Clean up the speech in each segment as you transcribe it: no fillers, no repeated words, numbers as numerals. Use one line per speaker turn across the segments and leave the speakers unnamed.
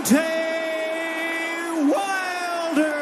Deontay Uwilder.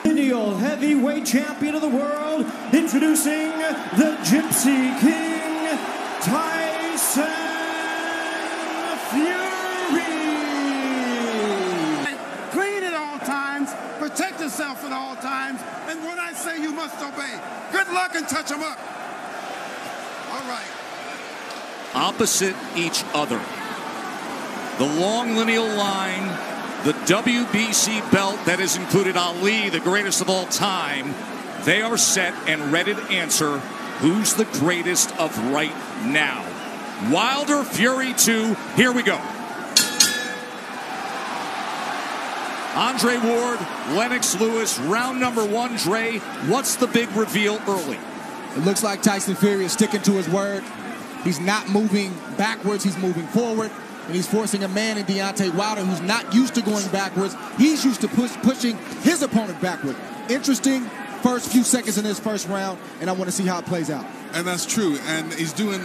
Lineal heavyweight champion of the world, introducing the Gypsy King, Tyson Fьюри.
Clean at all times, protect yourself at all times, and when I say you must obey, good luck and touch them up. All right.
Opposite each other. The long lineal line, the WBC belt that has included Ali, the greatest of all time. They are set and ready to answer who's the greatest of right now. Wilder, Fьюri 2, here we go. Andre Ward, Lennox Lewis, round number 1. Dre, what's the big reveal early?
It looks like Tyson Fьюri is sticking to his word. He's not moving backwards, he's moving forward. And he's forcing a man in Deontay Wilder who's not used to going backwards. He's used to pushing his opponent backward. Interesting first few seconds in this first round, and I want to see how it plays out.
And that's true. And he's doing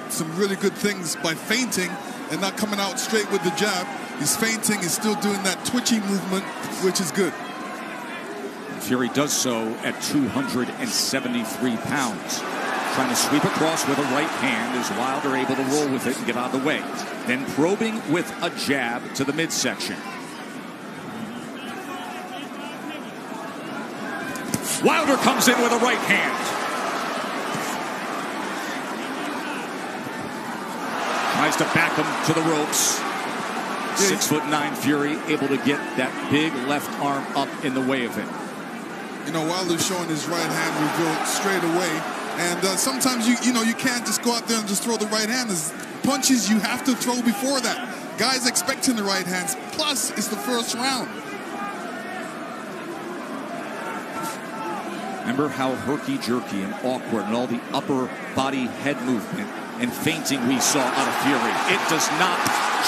some really good things by feinting and not coming out straight with the jab. He's feinting, he's still doing that twitchy movement, which is good.
Fьюri does so at 273 pounds. Trying to sweep across with a right hand. Is Wilder able to roll with it and get out of the way? Then probing with a jab to the midsection. Wilder comes in with a right hand. Tries to back him to the ropes. 6'9" Fьюri able to get that big left arm up in the way of it.
You know, Wilder's showing his right hand revealed straight away. And sometimes you can't just go out there and just throw the right hand. There's punches you have to throw before that. Guys expecting the right hands. Plus, it's the first round.
Remember how herky-jerky and awkward and all the upper body head movement and feinting we saw out of Fьюri. It does not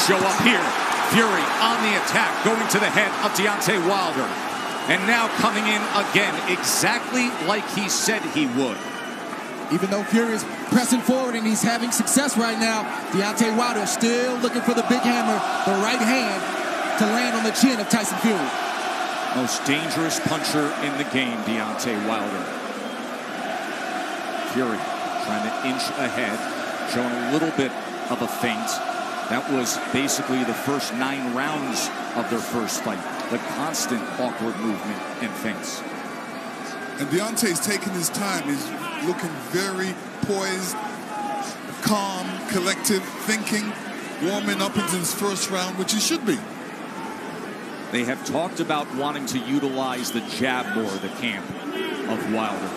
show up here. Fьюri on the attack, going to the head of Deontay Wilder. And now coming in again, exactly like he said he would.
Even though Fьюri is pressing forward and he's having success right now, Deontay Wilder is still looking for the big hammer, the right hand, to land on the chin of Tyson Fьюri.
Most dangerous puncher in the game, Deontay Wilder. Fьюri trying to inch ahead, showing a little bit of a feint. That was basically the first 9 rounds of their first fight. The constant awkward movement and feints.
And Deontay's taking his time. He's looking very poised, calm, collective, thinking, warming up into his first round, which he should be.
They have talked about wanting to utilize the jab more, the camp of Wilder.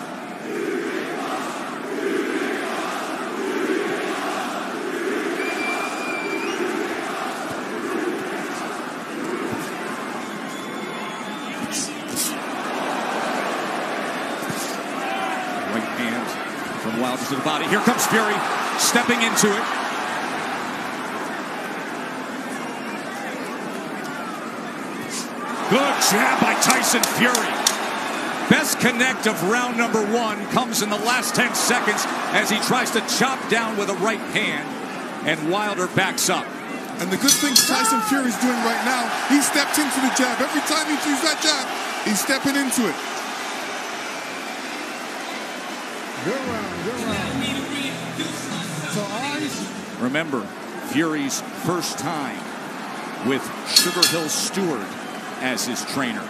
From Wilder to the body. Here comes Fьюri, stepping into it. Good jab by Tyson Fьюri. Best connect of round number 1 comes in the last 10 seconds as he tries to chop down with a right hand, and Wilder backs up.
And the good thing Tyson Fьюri's doing right now, he stepped into the jab. Every time he sees that jab, he's stepping into it.
Good round. So
remember, Fьюri's first time with Sugar Hill Stewart as his trainer.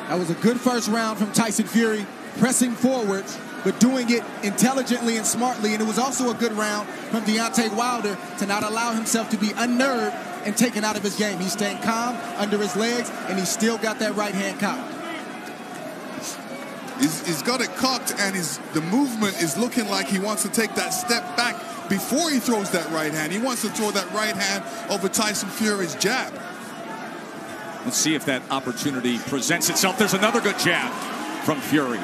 That was a good first round from Tyson Fьюri, pressing forward, but doing it intelligently and smartly. And it was also a good round from Deontay Wilder to not allow himself to be unnerved and taken out of his game. He's staying calm under his legs, and he's still got that right hand cocked.
He's got it cocked, and the movement is looking like he wants to take that step back before he throws that right hand. He wants to throw that right hand over Tyson Fьюri's jab.
Let's see if that opportunity presents itself. There's another good jab from Fьюri.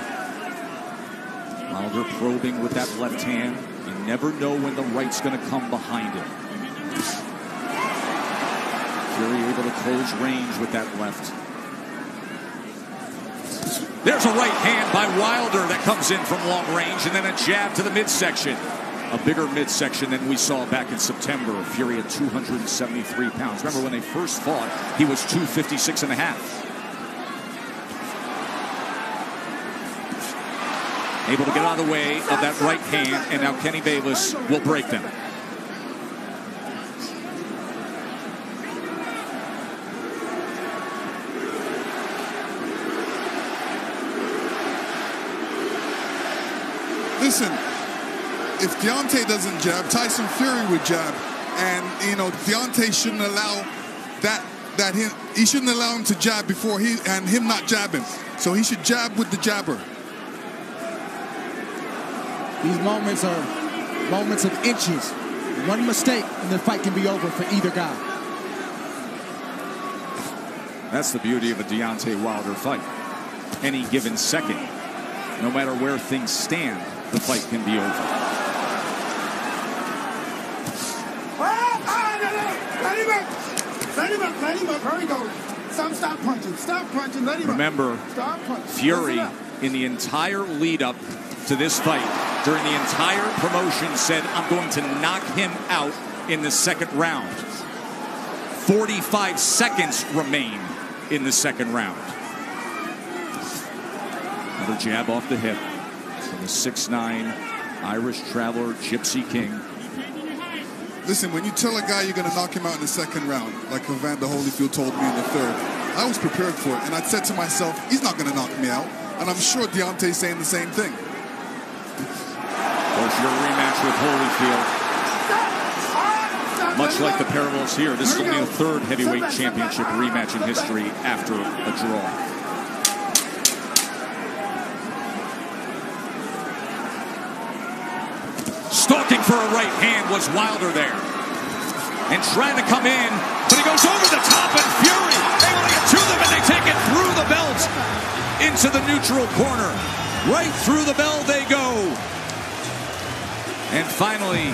Wilder probing with that left hand. You never know when the right's going to come behind it. Fьюri able to close range with that left. There's a right hand by Wilder that comes in from long range, and then a jab to the midsection. a bigger midsection than we saw back in September. Fury at 273 pounds. Remember when they first fought, he was 256 and a half. Able to get out of the way of that right hand, and now Kenny Bayless will break them.
Listen, if Deontay doesn't jab, Tyson Fury would jab, and Deontay shouldn't allow he shouldn't allow him to jab before him not jabbing. So he should jab with the jabber.
These moments are moments of inches. One mistake and the fight can be over for either guy.
That's the beauty of a Deontay Wilder fight. Any given second, no matter where things stand, the fight can be over.
Let him up. There he goes. Stop punching. Stop punching. Let him
Remember,
Stop punching.
Fury, in the entire lead up to this fight, during the entire promotion, said, I'm going to knock him out in the second round. 45 seconds remain in the second round. Another jab off the hip from the 6'9" Irish traveler, Gypsy King.
Listen, when you tell a guy you're going to knock him out in the second round, like Evander Holyfield told me in the third, I was prepared for it. And I said to myself, he's not going to knock me out. And I'm sure Deontay's saying the same thing.
Of course, your rematch with Holyfield, much like the parallels here, this is only the third heavyweight championship rematch in history after a draw. Stalking for a right hand was Wilder there. And trying to come in, but he goes over the top, and Fury able to get to them, and they take it through the belt into the neutral corner. Right through the bell they go. And finally,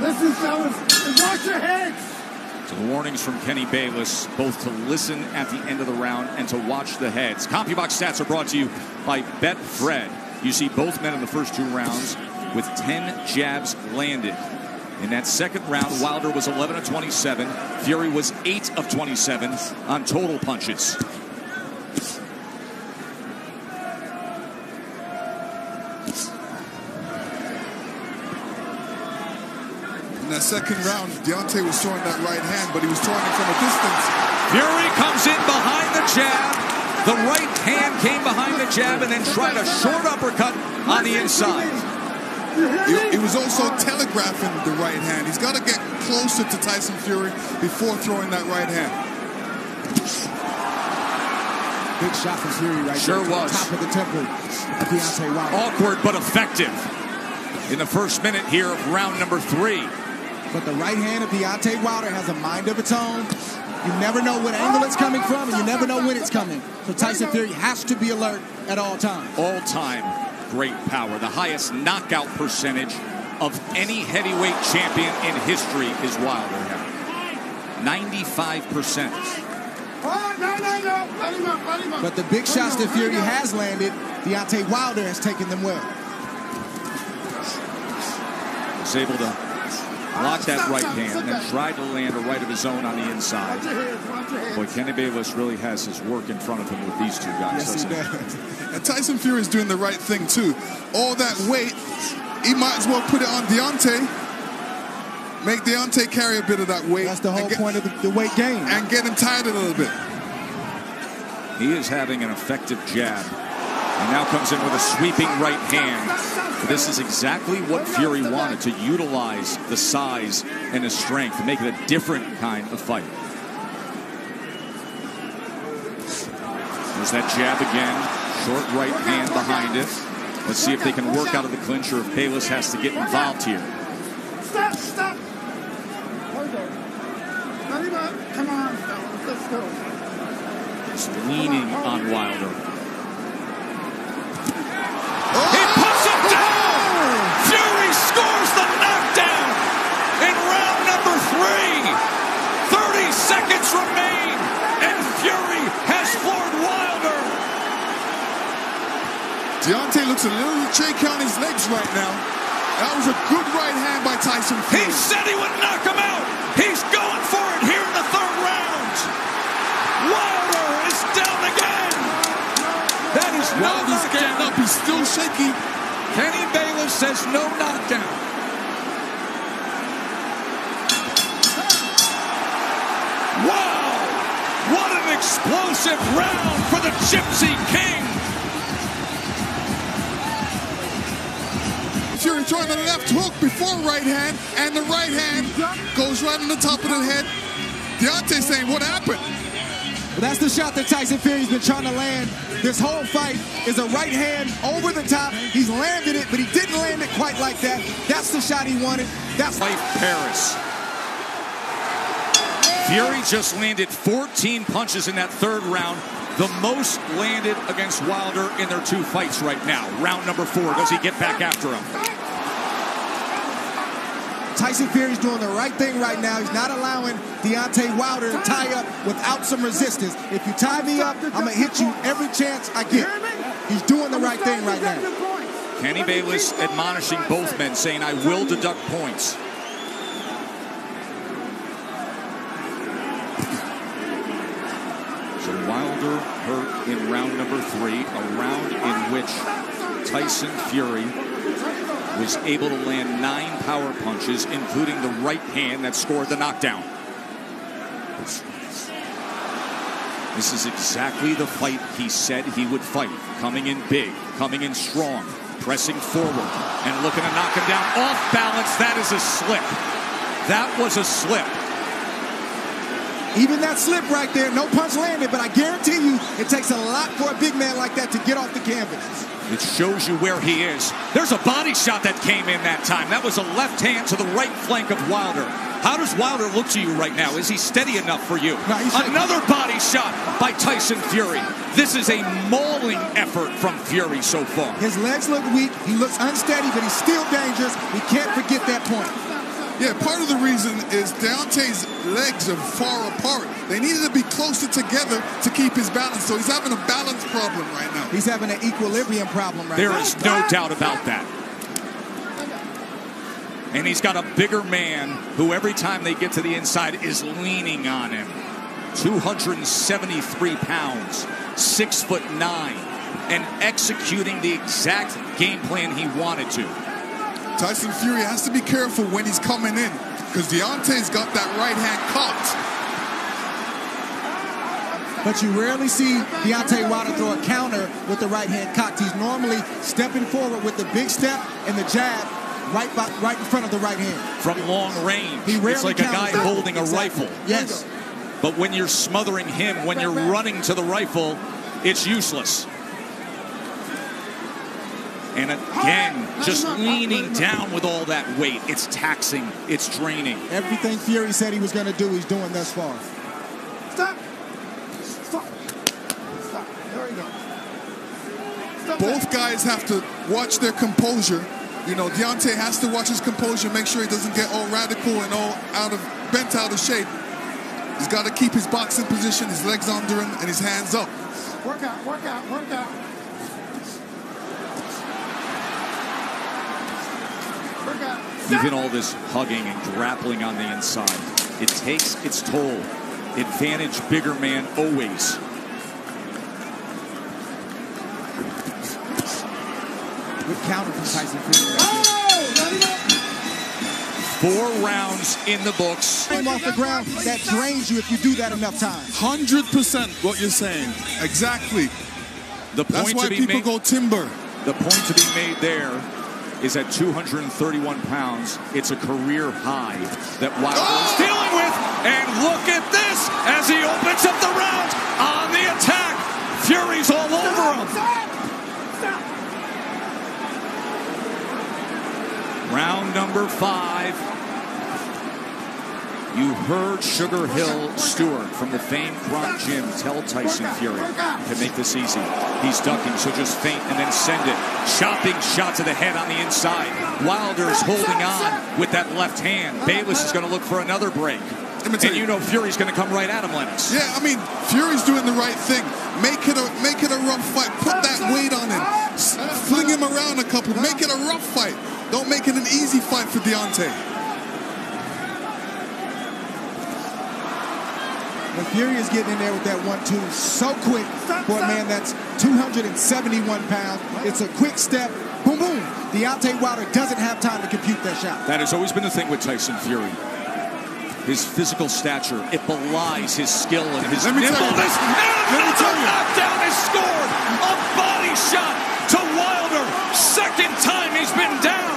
Listen, fellas, watch your heads.
so the warnings from Kenny Bayless, both to listen at the end of the round and to watch the heads. CompuBox stats are brought to you by Betfred. You see both men in the first two rounds with 10 jabs landed. In that second round, Wilder was 11 of 27. Fury was 8 of 27 on total punches.
In that second round, Deontay was throwing that right hand, but he was throwing it from a distance.
Fury comes in behind the jab. The right hand came behind the jab and then tried a short uppercut on the inside.
He was also telegraphing the right hand. He's got to get closer to Tyson Fury before throwing that right hand.
Big shot from Fury right
Sure
there.
was.
Top of the temple of Deontay Wilder.
Awkward but effective in the first minute here of round number 3.
But the right hand of Deontay Wilder has a mind of its own. You never know what angle it's coming from, and you never know when it's coming. So Tyson Fury has to be alert at all times.
All time great power. The highest knockout percentage of any heavyweight champion in history is Wilder had. 95%.
But the big shots that Fury has landed, Deontay Wilder has taken them well.
Was able to block that right hand and then tried to land a right of his own on the inside. Boy, Kenny Bayless really has his work in front of him with these two guys.
Yes, he does.
And Tyson Fury is doing the right thing, too. All that weight, he might as well put it on Deontay. Make Deontay carry a bit of that weight.
That's the whole point of the weight game.
And get him tired a little bit.
He is having an effective jab. And now comes in with a sweeping right hand. This is exactly what Fury wanted, to utilize the size and the strength to make it a different kind of fight. There's that jab again. Short right hand behind it. Let's see if they can work out of the clinch or if Bayless has to get involved here.
Stop. Come on, fellas. Let's go.
Just leaning on Wilder.
He
puts him down! Fury scores the knockdown in round number 3. 30 seconds remain, and Fury has floored Wilder.
Deontay looks a little shaky on his legs right now. That was a good right hand by Tyson Fury.
He said he would knock him out. He's going for it here in the third round. Wilder is down again. That is no
Wilder's getting up. He's still shaky.
Kenny Bayless says no knockdown. Wow! What an explosive round for the Gypsy King.
Fury throwing the left hook before right hand, and the right hand goes right on the top of the head. Deontay saying, what happened?
Well, that's the shot that Tyson Fury's been trying to land. This whole fight is a right hand over the top. He's landed it, but he didn't land it quite like that. That's the shot he wanted. That's
Life Paris. Fury just landed 14 punches in that third round. The most landed against Wilder in their two fights right now. Round number 4. Does he get back after him?
Tyson Fury's doing the right thing right now. He's not allowing Deontay Wilder to tie up without some resistance. If you tie me up, I'm going to hit you every chance I get. He's doing the right thing right now.
Kenny Bayless admonishing both men, saying, I will deduct points. So Wilder hurt in round number 3, a round in which Tyson Fury was able to land 9 power punches, including the right hand that scored the knockdown. This is exactly the fight he said he would fight. Coming in big, coming in strong, pressing forward, and looking to knock him down off balance. That is a slip. That was a slip.
Even that slip right there, no punch landed, but I guarantee you it takes a lot for a big man like that to get off the canvas.
It shows you where he is. There's a body shot that came in that time. That was a left hand to the right flank of Wilder. How does Wilder look to you right now? Is he steady enough for you?
No,
another body shot by Tyson Fury. This is a mauling effort from Fury so far.
His legs look weak. He looks unsteady, but he's still dangerous. We can't forget that point.
Yeah, part of the reason is Deontay's legs are far apart. They needed to be closer together to keep his balance, so he's having a balance problem right now.
He's having an equilibrium problem right now.
There is no doubt about that. And he's got a bigger man who every time they get to the inside is leaning on him. 273 pounds, 6'9", and executing the exact game plan he wanted to.
Tyson Fury has to be careful when he's coming in, because Deontay's got that right hand caught.
But you rarely see Deontay Wilder throw a counter with the right hand cocked. He's normally stepping forward with the big step and the jab right in front of the right hand.
From long range, it's like a guy holding a rifle.
Yes.
But when you're smothering him, when you're running to the rifle, it's useless. And again, just leaning down with all that weight. It's taxing. It's draining.
Everything Fury said he was going to do, he's doing thus far.
Stop. Stop. Stop. There we go. Stop.
Both guys have to watch their composure. You know, Deontay has to watch his composure, make sure he doesn't get all radical and all bent out of shape. He's got to keep his boxing position, his legs under him, and his hands up.
Work out, work out, work out.
Even all this hugging and grappling on the inside, it takes its toll. Advantage bigger man always.
Good counter from Tyson Fury.
4 rounds in the books.
Off the ground, that drains you if you do that enough times.
100% what you're saying. Exactly. That's why people go timber.
The point to be made there is at 231 pounds. It's a career high that Wilder is dealing with. And look at this as he opens up the round on the attack. Fury's all over him. Round number 5. You heard Sugar Hill Stewart from the famed Bronx Gym tell Tyson Fury to make this easy. He's ducking, so just feint and then send it. Chopping shot to the head on the inside. Wilder is holding on with that left hand. Bayless is going to look for another break. And you know Fury's going to come right at him, Lennox.
Yeah, I mean, Fury's doing the right thing. Make it a rough fight. Put that weight on him. fling him around a couple. Make it a rough fight. Don't make it an easy fight for Deontay.
When Fьюri is getting in there with that 1-2 so quick for a man that's 271 pounds. It's a quick step. Boom, boom. Deontay Wilder doesn't have time to compute that shot.
That has always been the thing with Tyson Fьюri. His physical stature, it belies his skill and his nimbleness. Another knockdown is scored. A body shot to Wilder. Second time he's been down.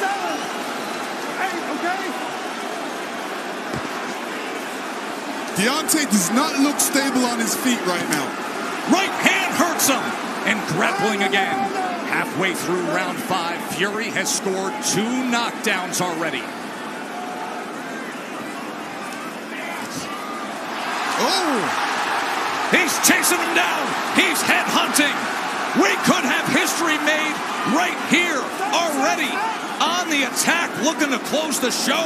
7, 8, okay?
Deontay does not look stable on his feet right now.
Right hand hurts him. And grappling again. Halfway through round 5, Fьюri has scored 2 knockdowns already.
Oh!
He's chasing him down. He's headhunting. We could have history made right here already. On the attack, looking to close the show.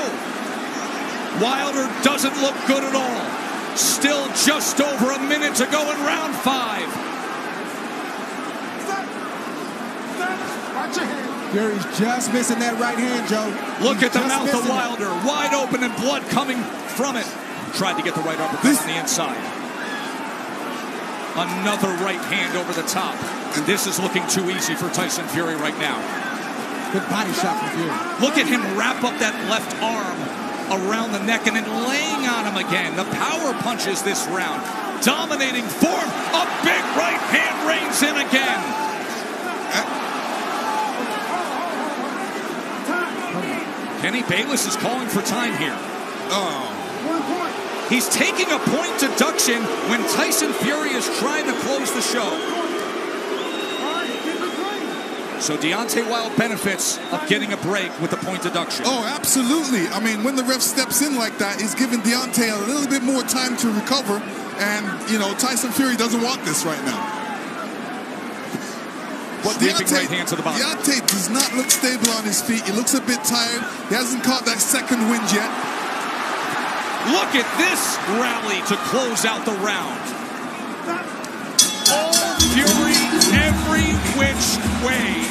Wilder doesn't look good at all. Still just over a minute to go in round 5.
Fьюri's just missing that right hand, Joe.
Look at the mouth of Wilder. Wide open and blood coming from it. Tried to get the right uppercut on the inside. Another right hand over the top. And this is looking too easy for Tyson Fьюri right now.
Good body shot from Fьюri.
Look at him wrap up that left arm around the neck and then laying on him again. The power punches this round. Dominating form. A big right hand reigns in again. Kenny Bayless is calling for time here.
Oh.
He's taking a point deduction when Tyson Fьюri is trying to close the show. So Deontay Wilder benefits of getting a break with the point deduction.
Oh, absolutely. I mean, when the ref steps in like that, he's giving Deontay a little bit more time to recover. And, you know, Tyson Fьюri doesn't want this right now. But
Deontay, right hand to the body.
Deontay does not look stable on his feet. He looks a bit tired. He hasn't caught that second wind yet.
Look at this rally to close out the round. All Fьюri every which way,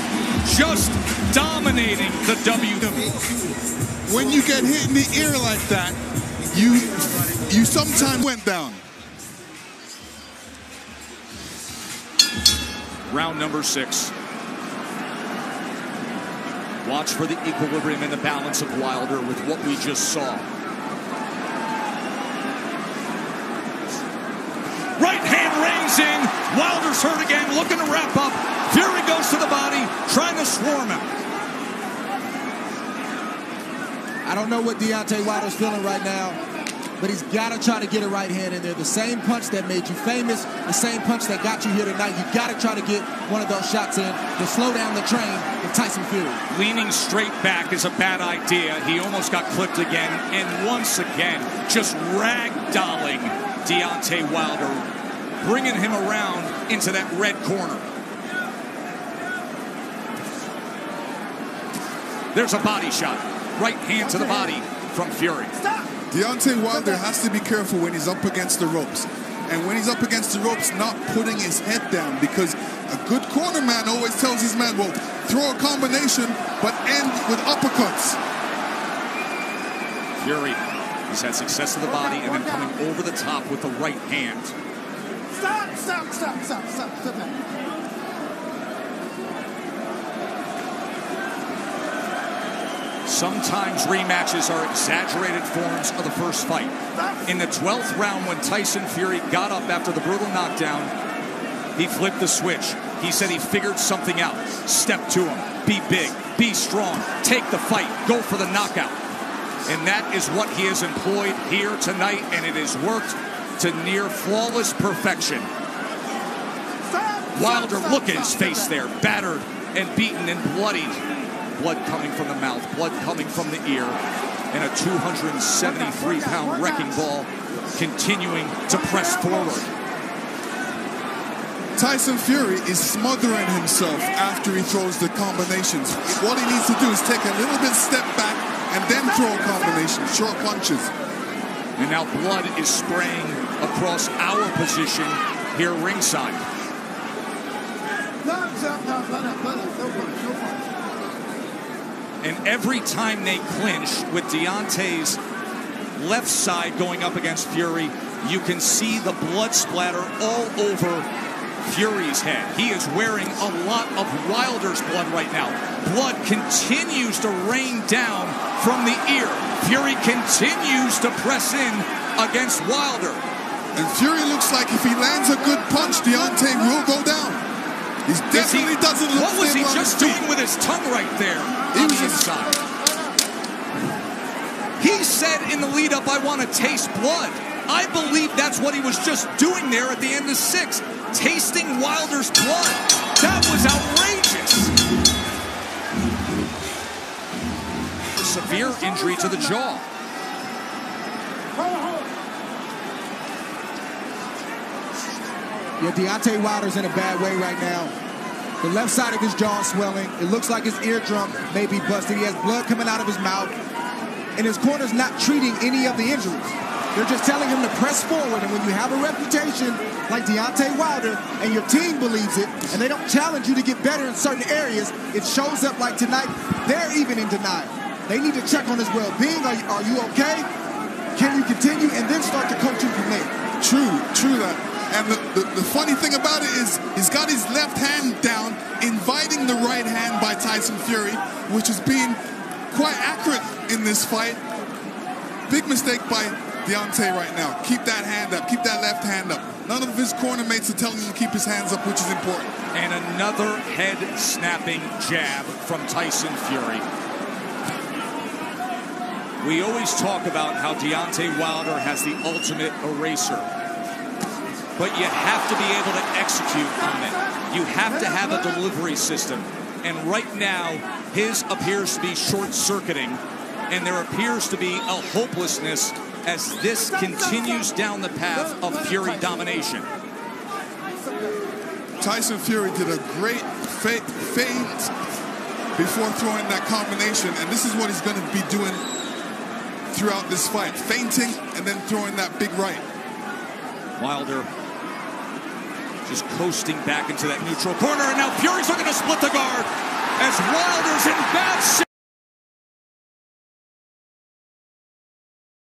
just dominating the WWE.
When you get hit in the ear like that, you sometimes went down.
Round number 6. Watch for the equilibrium and the balance of Wilder with what we just saw. Right hand reins in. Wilder's hurt again, looking to wrap up. Fьюri goes to the body, trying to swarm him.
I don't know what Deontay Wilder's feeling right now, but he's got to try to get a right hand in there. The same punch that made you famous, the same punch that got you here tonight. You got to try to get one of those shots in to slow down the train of Tyson Fьюri.
Leaning straight back is a bad idea. He almost got clipped again, and once again, just ragdolling Deontay Wilder, bringing him around into that red corner. There's a body shot. Right hand to the body from Fьюri.
Deontay Wilder has to be careful when he's up against the ropes. And when he's up against the ropes, not putting his head down, because a good corner man always tells his man, well, throw a combination, but end with uppercuts.
Fьюri has had success to the body and then coming over the top with the right hand.
Stop that.
Sometimes rematches are exaggerated forms of the first fight. In the 12th round, when Tyson Fьюri got up after the brutal knockdown, he flipped the switch. He said he figured something out. Step to him. Be big. Be strong. Take the fight. Go for the knockout. And that is what he has employed here tonight, and it has worked to near flawless perfection. Wilder, look at his face there. Battered and beaten and bloodied. Blood coming from the mouth, blood coming from the ear, and a 273-pound wrecking ball continuing to press forward.
Tyson Fьюri is smothering himself after he throws the combinations. What he needs to do is take a little bit step back and then throw a combination, short punches.
And now blood is spraying across our position here ringside. And every time they clinch with Deontay's left side going up against Fьюри, you can see the blood splatter all over Fьюri's head. He is wearing a lot of Uylder's blood right now. Blood continues to rain down from the ear. Fьюri continues to press in against Uylder.
And Fьюri looks like if he lands a good punch, Deontay will go down. He definitely doesn't look.
What was he just doing with his tongue right there on the inside? He said in the lead up, I want to taste blood. I believe that's what he was just doing there at the end of 6, tasting Uylder's blood. That was outrageous. Severe injury to the jaw.
Yeah, Deontay Wilder's in a bad way right now. The left side of his jaw is swelling. It looks like his eardrum may be busted. He has blood coming out of his mouth. And his corner's not treating any of the injuries. They're just telling him to press forward. And when you have a reputation like Deontay Wilder and your team believes it, and they don't challenge you to get better in certain areas, it shows up like tonight. They're even in denial. They need to check on his well-being. Are you okay? Can you continue? And then start to coach him from there.
True that. And the funny thing about it is he's got his left hand down, inviting the right hand by Tyson Fьюri, which is being quite accurate in this fight. Big mistake by Deontay right now. Keep that hand up. Keep that left hand up. None of his corner mates are telling him to keep his hands up, which is important.
And another head-snapping jab from Tyson Fьюri. We always talk about how Deontay Wilder has the ultimate eraser. But you have to be able to execute on it. You have to have a delivery system. And right now, his appears to be short-circuiting. And there appears to be a hopelessness as this continues down the path of Fьюri domination.
Tyson Fьюri did a great feint before throwing that combination. And this is what he's going to be doing throughout this fight. Feinting and then throwing that big right.
Wilder just coasting back into that neutral corner, and now Fьюri's looking to split the guard as Wilder's in bad shape.